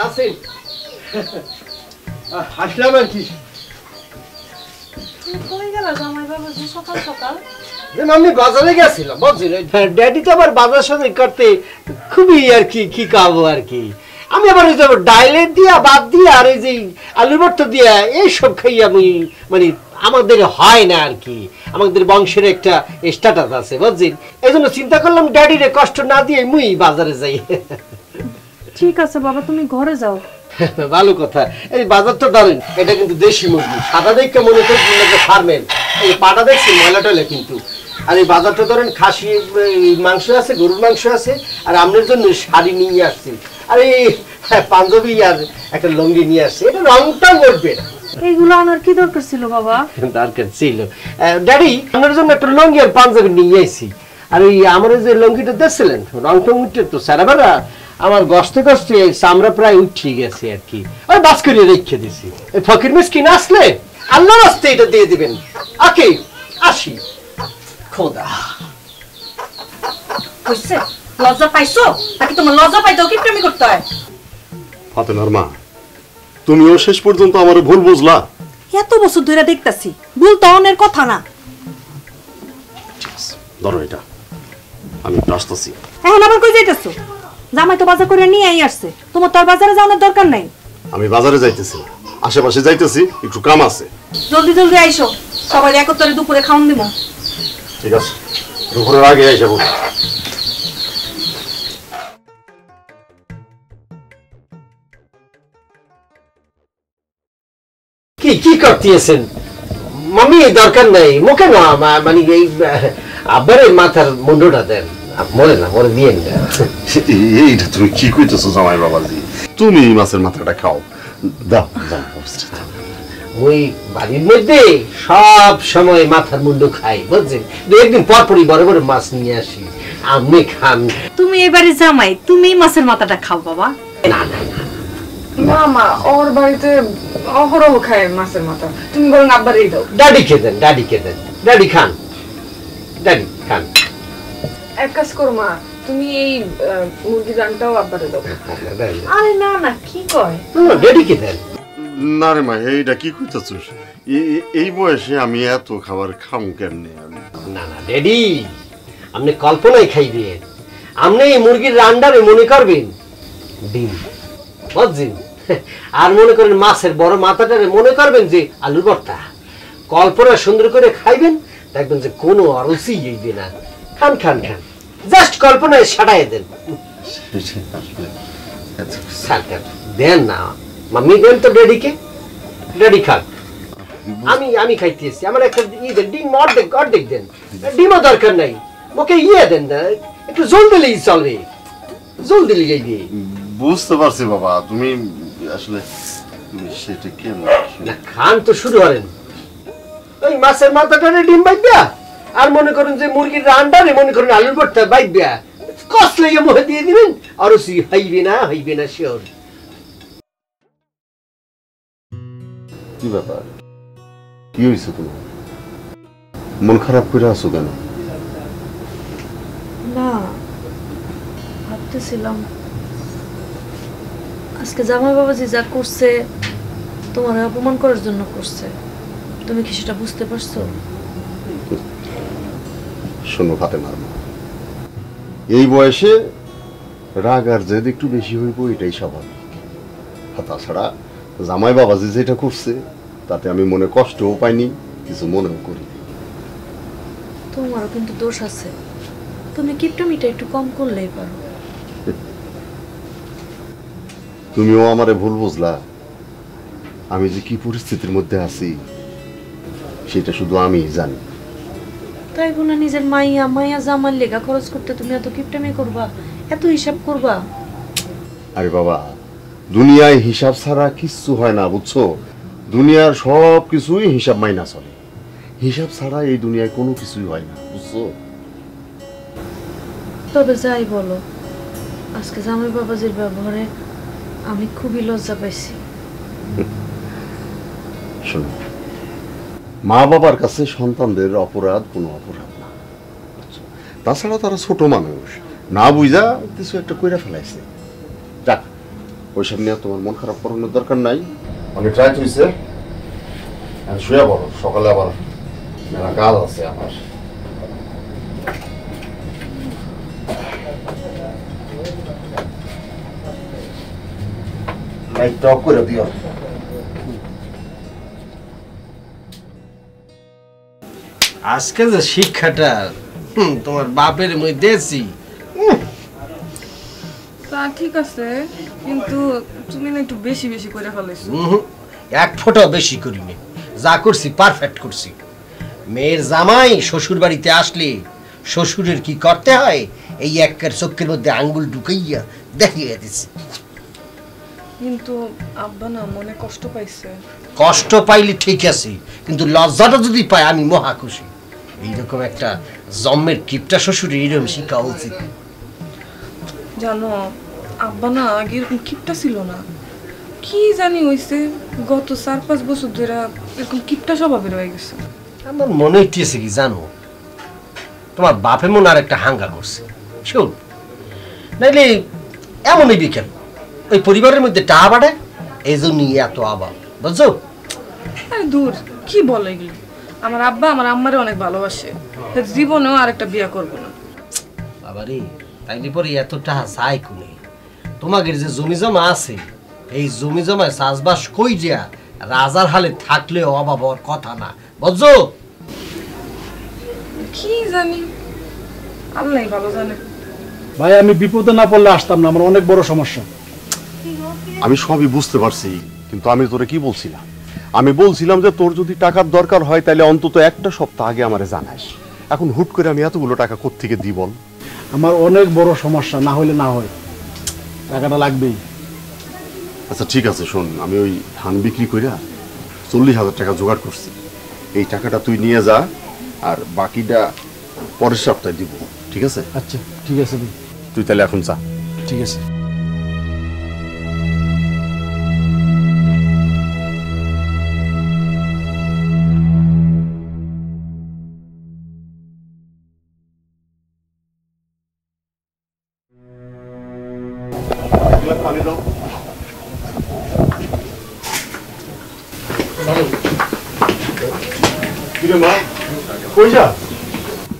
আসেন, আসলাম আর কি। কই গেল জামাই বাবা যে সকাল সকাল? আমি বাজারে গেছিলাম বুঝছেন, ড্যাডি তো আবার বাজার সদাই করতে খুবই আর কি খাবো আর কি। আমি আবার ওই যে ডাইলে দিয়া বাদ দিয়া আর এই যে আলু ভর্তা দিয়া এইসব খাই আমি, মানে আমাদের হয় না আর কি, আমাদের বংশের একটা স্ট্যাটাস আছে বুঝছেন। এই জন্য চিন্তা করলাম ড্যাডিরে কষ্ট না দিয়ে মুই বাজারে যাই। ঠিক আছে বাবা, তুমি ঘরে যাও। ভালো কথা। এই বাজারটা ধরেন, এটা কিন্তু দেশি মুরগি, সাদা দেখে মনে করছি ফার্মের। এই পাটা দেখছি ময়লা টয়লা কিন্তু। আর এই বাজারটা ধরেন খাসি মাংস আছে, গরুর মাংস আছে, আর আপনার জন্য শাড়ি নিয়ে আসছি, আর এই পাঞ্জাবি আর একটা লুঙ্গি নিয়ে আসছি। এটা রংটা উঠবে না। এইগুলো আনার কি দরকার ছিল বাবা? দরকার ছিল ড্যাডি, আপনার জন্য একটা লুঙ্গি আর পাঞ্জাবি নিয়ে আসছি। আর এই আমার যে লুঙ্গিটা দেখছিলেন, রংটা উঠে তো সারাবেলা আমার গস্তে গস্তে চামড়া প্রায় উঠিয়ে গেছে আর কি। ওই বাস করে রেখে দিছি। ফকির মিসকিন আসলে আল্লাহ রাস্তে এটা দিয়ে দিবেন। ওকে, আসি। খোদা, হইছে? লজ্জা পাইছো নাকি? তোমার লজ্জা পাইতেও কি প্রেমী করতে হয়? ফাতেমার মা, তুমিও শেষ পর্যন্ত আমার ভুল বুঝলা। এত বছর ধরে দেখতাছি, ভুল তো অনের কথা না। ধরো এটা, আমি একটু আসতেছি। এখন আবার কই যাইতেছো? জামাই তো বাজার করে নিয়ে আসছে, তোমার তো আর বাজারে যাওয়ার দরকার নাই। আমি বাজারে যাইতেছি, আশেপাশে যাইতেছি, একটু কাম আছে। জলদি জলদি আইসো, সবাই একত্রে দুপুরে খাওন দিব। ঠিক আছে, দুপুরের আগে আইসা বল। কি কি করতেছেন মামি? দরকার নাই, মুখে না, মানে এই আব্বারে মাথার মুন্ডটা দেন, মরে না, মরে দিয়ে না। এইটা তুমি কি কইতেছো জামাই বাবাজি? তুমি মাছের মাথাটা খাও, দাও দাও। ওই বাড়ির মধ্যে সব সময় মাথার মুন্ড খাই বুঝছেন, একদিন পর পরই বড় বড় মাছ নিয়ে আসি, আপনি খান। তুমি এবারে জামাই, তুমি মাছের মাথাটা খাও বাবা। না না না না মা, ওর বাড়িতে অহরহ খায় মাছের মাথা, তুমি বরং আব্বারই দাও। ডাডিকে দেন, ডাডিকে দেন, ডাডি খান, ডাডি খান। এক কাজ করো মা, তুমি এই মুরগির রানটাও আব্বারে দাও। আরে না না, কি কয়? ডাডিকে দেন। না রে মা, এইটা কি কইতেছিস? এই বয়সে আমি এত খাবার খামু কেমনে? না না ড্যাডি, আপনি কল্পনায় খাইবেন। আপনি এই মুরগির রান্ডারে মনে করবেন ডিম বুঝছেন, আর মনে করেন মাছের বড় মাথাটারে মনে করবেন যে আলুর ভর্তা। কল্পনা সুন্দর করে খাইবেন, দেখবেন যে কোনো অরুচি হইবে না। খান খান খান, জাস্ট কল্পনায় সাড়াই দেন। দেন না মাম্মি, দেন তো ড্যাডিকে, ড্যাডি খান। আমি খাইতেছি, আমার একটা ডিম অর্ধেক অর্ধেক দেন। ডিমও দরকার নাই, ওকে দেন না, একটু জল দিলেই চলবে, জল দিলে যাইবে। বুঝতে পারছি বাবা, তুমি আসলে সেটা কেন না খান তো শুরু করেন। ওই মাছের মাথাটারে ডিম বাইবা, আর মনে করেন যে মুরগির রান্ডারে মনে করেন আলুর ভর্তা বাইবা, কষলে মুখে দিয়ে দিবেন, অরুচি হইবে না শিওর। কি ব্যাপার? কি হয়েছে তোমার? মন খারাপ করে আছো কেন? না, ভাবতেছিলাম আজকে জামাই বাবাজি যা করছে তোমার অপমান করার জন্য করছে, তুমি কি সেটা বুঝতে পারছো? শোনো ফাতেমার মা, এই বয়সে রাগ আর জেদ একটু বেশি হইব, এটাই স্বাভাবিক। তাছাড়া জামাই বাবাজি যেটা করছে তাতে আমি মনে কষ্টও পাইনি, কিছু মনেও করি। তোমারও কিন্তু দোষ আছে, তুমি কিপটামিটা একটু কম করলেই পারো। তুমিও আমারে ভুল বুঝলা। আমি যে কি পরিস্থিতির মধ্যে আছি সেটা শুধু আমিই জানি। তাই বলে নিজের মাইয়া জামার লেগা খরচ করতে তুমি এত কিপটামি করবা, এত হিসাব করবা? আরে বাবা, দুনিয়ায় হিসাব ছাড়া কিচ্ছু হয় না, বুঝছো? দুনিয়ার সব কিছুই হিসাব মাইনা চলে, হিসাব ছাড়া এই দুনিয়ায় কোনো কিছুই হয় না, বুঝছো? তবে যাই বলো, আজকে জামাই বাবাজির ব্যবহারে আমি খুবই লজ্জা পাইছি। শোনো, মা বাবার কাছে সন্তানদের অপরাধ কোনো অপরাধ না, তাছাড়া তারা ছোট মানুষ, না বুঝা কিছু একটা কইরা ফেলাইছে। যাক, ওইসব নিয়ে তোমার মন খারাপ করানোর দরকার নাই। অনেক রাত হয়েছে, শুয়ে পড়ো, সকালে আবার মেলা কাজ আছে আমার। লাইটটা অফ করে দিও। আজকে যে শিক্ষাটা তোমার বাপের মধ্যে আছি। তা ঠিক আছে, কিন্তু তুমি না একটু বেশি বেশি করে ফেলেছো। এক ফোঁটাও বেশি করিনি, যা করছি পারফেক্ট করছি। মেয়ের জামাই শ্বশুর বাড়িতে আসলে শ্বশুরের কি করতে হয় এই একের চোখের মধ্যে আঙ্গুল ঢুকাইয়া দেখিয়ে দিছি। কিন্তু আব্বা না মনে কষ্ট পাইছে। কষ্ট পাইলে ঠিক আছে, কিন্তু লজ্জাটা যদি পায় আমি মহা খুশি। এইরকম একটা জন্মের কিপটা শ্বশুরের এইরকম শিক্ষা উচিত। জানো আব্বা না আগে এরকম কিপটা ছিল না, কি জানি হইছে গত 4-5 বছর ধরে এরকম কিপটা স্বভাবের হয়ে গেছে। আমার মনে হইতেছে কি জানো, তোমার বাপে মনে আর একটা হাঙ্গা করছে। শোন, নাইলে এমনই বিকেল ওই পরিবারের মধ্যে টাকা বাড়ে, এই জন্যই এত আবার, বুঝছো? আরে দূর, কি বলে এগুলো? আমার আব্বা আমার আম্মারে অনেক ভালোবাসে, জীবনেও আর একটা বিয়ে করবো না। বাবারে, তাইলে পরে এত টাকা চাই কোনে? তোমাদের যে জমি জমা আছে, এই জমি জমায় চাষবাস কই যা রাজার হালে থাকলেও অভাব হওয়ার কথা না, বুঝছো? কি জানি, আল্লাহ ভালো জানে। ভাই আমি বিপদে না পড়লে আসতাম না, আমার অনেক বড় সমস্যা। আমি সবই বুঝতে পারছি, কিন্তু আমি তোরে কি বলছিলাম? আমি বলছিলাম যে তোর যদি টাকার দরকার হয় তাহলে অন্তত একটা সপ্তাহ আগে আমারে জানাস। এখন হুট করে আমি এতগুলো টাকা কোত্থেকে দিই বল? আমার অনেক বড় সমস্যা, না হইলে না হয়, টাকাটা লাগবেই। আচ্ছা ঠিক আছে, শোন, আমি ওই ধান বিক্রি করে 40,000 টাকা জোগাড় করছি। এই টাকাটা তুই নিয়ে যা, আর বাকিটা পরের সপ্তাহে দিব, ঠিক আছে? আচ্ছা ঠিক আছে ভাই। তুই তাহলে এখন যা। ঠিক আছে। পানি দাও। মা কই যা?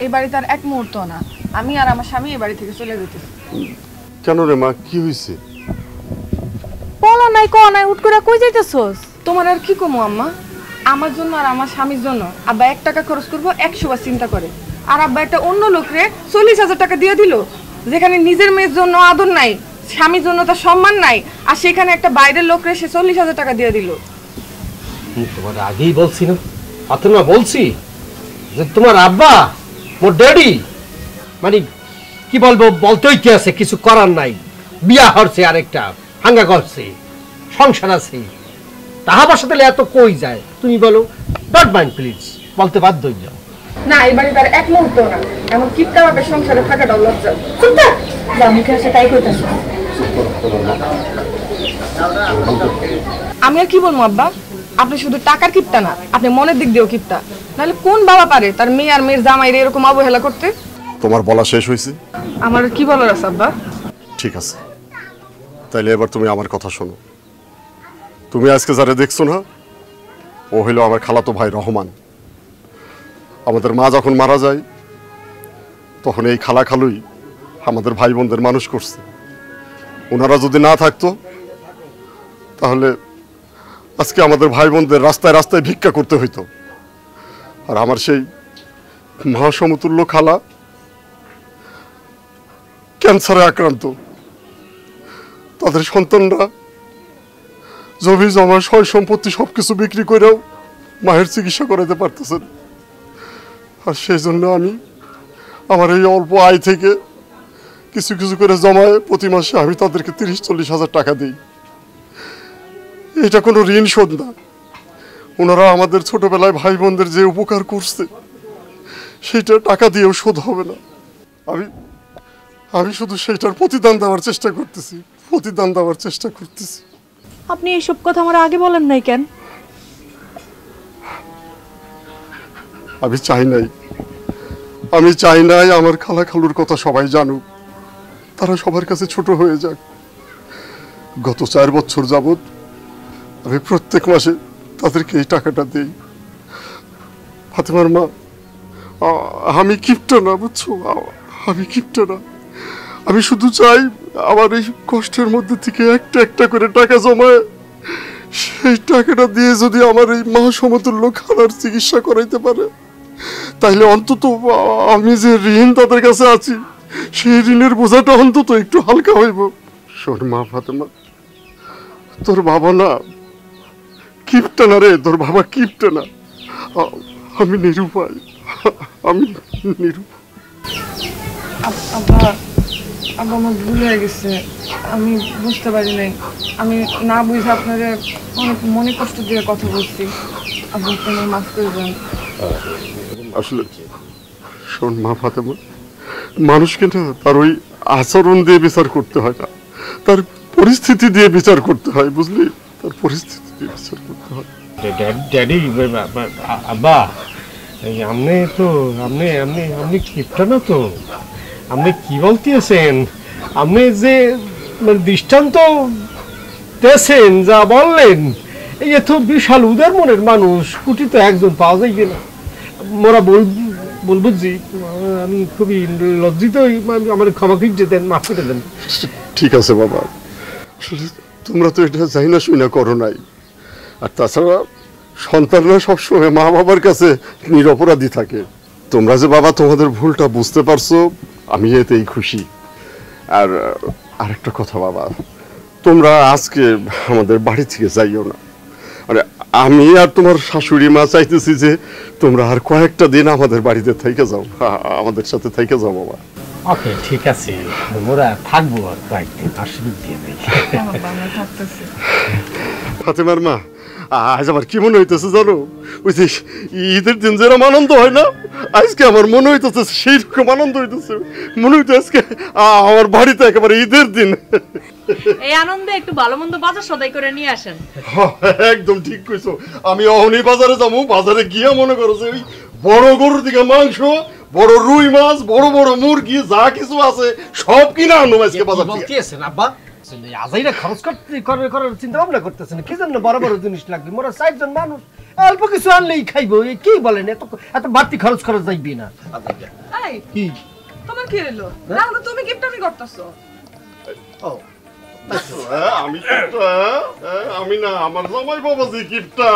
এই বাড়িতে আর এক মুহূর্ত না, আমি আর আমার স্বামী এই বাড়ি থেকে চলে যেতেছি। কেন রে মা, কি হয়েছে? বলা নাই কো নাই, উঠ করে কই যাইতেছস? তোমার আর কি কমো আম্মা, আমার জন্য আর আমার স্বামীর জন্য আব্বা 1 টাকা খরচ করবো 100 বার চিন্তা করে, আর আব্বা একটা অন্য লোকরে 40,000 টাকা দিয়ে দিল, যেখানে নিজের মেয়ের জন্য আদর নাই, স্বামীর জন্য তার সম্মান নাই, আর সেখানে একটা বাইরের লোকরে সে 40,000 টাকা দিয়ে দিল। তোমার আগেই বলছি না, অতনা বলছি যে তোমার আব্বা মোর ড্যাডি, মানে কি বলবো, বলতেই কি আছে, কিছু করার নাই। বিয়া হচ্ছে, আরেকটা হাঙ্গা করছে, সংসার আছে, তাহা বাসাতে এত কই যায়? তুমি বলো, ডট মাইন্ড প্লিজ, বলতে বাধ্য হই যাও। না, এই বাড়িতে আর এক মুহূর্ত না, এমন কিপটা বাপের সংসারে থাকাটাও লজ্জা। যা মুখে আসে তাই কইতাছ। আমি আর কি বলবো আব্বা, আপনি শুধু টাকার কিপটা না, আপনি মনের দিক দিয়েও কিপটা। নাহলে কোন বাবা পারে তার মেয়ে আর মেয়ের জামাইরে এরকম অবহেলা করতে? তোমার বলা শেষ হয়েছে? আমার আর কি বলার আছে আব্বা? ঠিক আছে, তাইলে এবার তুমি আমার কথা শোনো। তুমি আজকে যারা দেখছো না, ও হইল আমার খালাতো ভাই রহমান। আমাদের মা যখন মারা যায়, তখন এই খালা খালুই আমাদের ভাই বোনদের মানুষ করছে। ওনারা যদি না থাকতো, তাহলে আজকে আমাদের ভাই বোনদের রাস্তায় রাস্তায় ভিক্ষা করতে হইতো। আর আমার সেই মা সমতুল্য খালা ক্যান্সারে আক্রান্ত। তাদের সন্তানরা জমি জমা সয় সম্পত্তি সবকিছু বিক্রি করেও মায়ের চিকিৎসা করাতে পারতেছেন। আর সেই জন্য আমি আমার এই অল্প আয় থেকে কিছু কিছু করে জমায় প্রতি মাসে আমি তাদেরকে 30-40 হাজার টাকা দিই। এটা কোনো ঋণ শোধ না। ওনারা আমাদের ছোটবেলায় ভাই বোনদের যে উপকার করছে, সেইটা টাকা দিয়েও শোধ হবে না। আমি শুধু সেইটার প্রতিদান দেওয়ার চেষ্টা করতেছি। আপনি এইসব কথা আমার আগে বলেন নাই কেন? আমি চাই নাই আমার খালা খালুর কথা সবাই জানুক, তারা সবার কাছে ছোট হয়ে যাক। গত 4 বছর যাবৎ আমি প্রত্যেক মাসে তাদেরকে এই টাকাটা দিই। ফাতেমার মা, আমি কিপটা না, বুঝছো? আমি কিপটা না। আমি শুধু চাই আমার এই কষ্টের মধ্যে থেকে একটা একটা করে টাকা জমায় সেই টাকাটা দিয়ে যদি আমার এই মা সমতুল্য খালার চিকিৎসা করাইতে পারে, তাইলে অন্তত আমি যে ঋণ তাদের কাছে আছি সেই ঋণের বোঝাটা অন্তত একটু হালকা হইব। শোন মা ফাতেমা, তোর বাবা না কিপটা না রে, তোর বাবা কিপটা না। আমি নিরুপায়, আমি নিরুপায়। আব্বা আব্বা আমার ভুল হয়ে গেছে, আমি বুঝতে পারি নাই। আমি না বুঝে আপনাদের অনেক মনে কষ্ট দিয়ে কথা বলছি। আব্বা আপনি মাফ করে দেন। আসলে শোন মা ফাতেমা, মানুষকে না তার ওই আচরণ দিয়ে বিচার করতে হয় না, তার পরিস্থিতি দিয়ে বিচার করতে হয়, বুঝলি? তার পরিস্থিতি দিয়ে বিচার করতে হয়। ড্যাডি, আব্বা, আপনি তো আপনি কিপটা না তো? আপনি কি বলতেছেন? আপনি যে দৃষ্টান্ত দিয়েছেন, যা বললেন, এই তো বিশাল উদার মনের মানুষ কুটি তো একজন পাওয়া যাইবে না। মোরা বলবো যে আমি খুবই লজ্জিত, আমার ক্ষমা করে দেন, মাফ করে দেন। ঠিক আছে বাবা, আসলে তোমরা তো এটা যাই না শুই না করো নাই। আর তাছাড়া সন্তানরা সবসময় মা বাবার কাছে নিরপরাধী থাকে। তোমরা যে বাবা তোমাদের ভুলটা বুঝতে পারছো, আমি এতেই খুশি। আর আরেকটা কথা বাবা, তোমরা আজকে আমাদের বাড়ি থেকে যাইও না। মানে আমি আর তোমার শাশুড়ি মা চাইতেছি যে তোমরা আর কয়েকটা দিন আমাদের বাড়িতে থেকে যাও, আমাদের সাথে থেকে যাও বাবা। ওকে, ঠিক আছে, মোরা থাকবো আর কয়েকদিন, অসুবিধা দিয়ে নেই। ফাতেমার মা, আজ আমার কি মনে হইতেছে জানো? ওই যে ঈদের দিন যেরকম আনন্দ হয় না, আজকে আমার মনে হইতেছে সেই রকম আনন্দ হইতেছে। মনে হইতে আজকে আমার বাড়িতে একেবারে ঈদের দিন। এই আনন্দে একটু ভালো মন্দ বাজার সদাই করে নিয়ে আসেন। একদম ঠিক কইছো। আমি অহনি বাজারে যাবো, বাজারে গিয়া মনে করো যে ওই বড় গরুর দিকে মাংস, বড় রুই মাছ, বড় বড় মুরগি, যা কিছু আছে সব কিনা আনো আজকে বাজার থেকে। বলতেছেন আব্বা, আজাইরা খরচ করার চিন্তা ভাবনা করতেছেন? কি জন্য বড় বড় জিনিস লাগবে? মোরা 4 জন মানুষ, অল্প কিছু আনলেই খাইবো। কি বলেন, এত বাড়তি খরচ করা যাইবে না। এই কি তোমার কি হলো? না তুমি কিপটামি করতেছো। ও আমি কিপটা? আমি না, আমার জামাই বাবাজি কিপটা।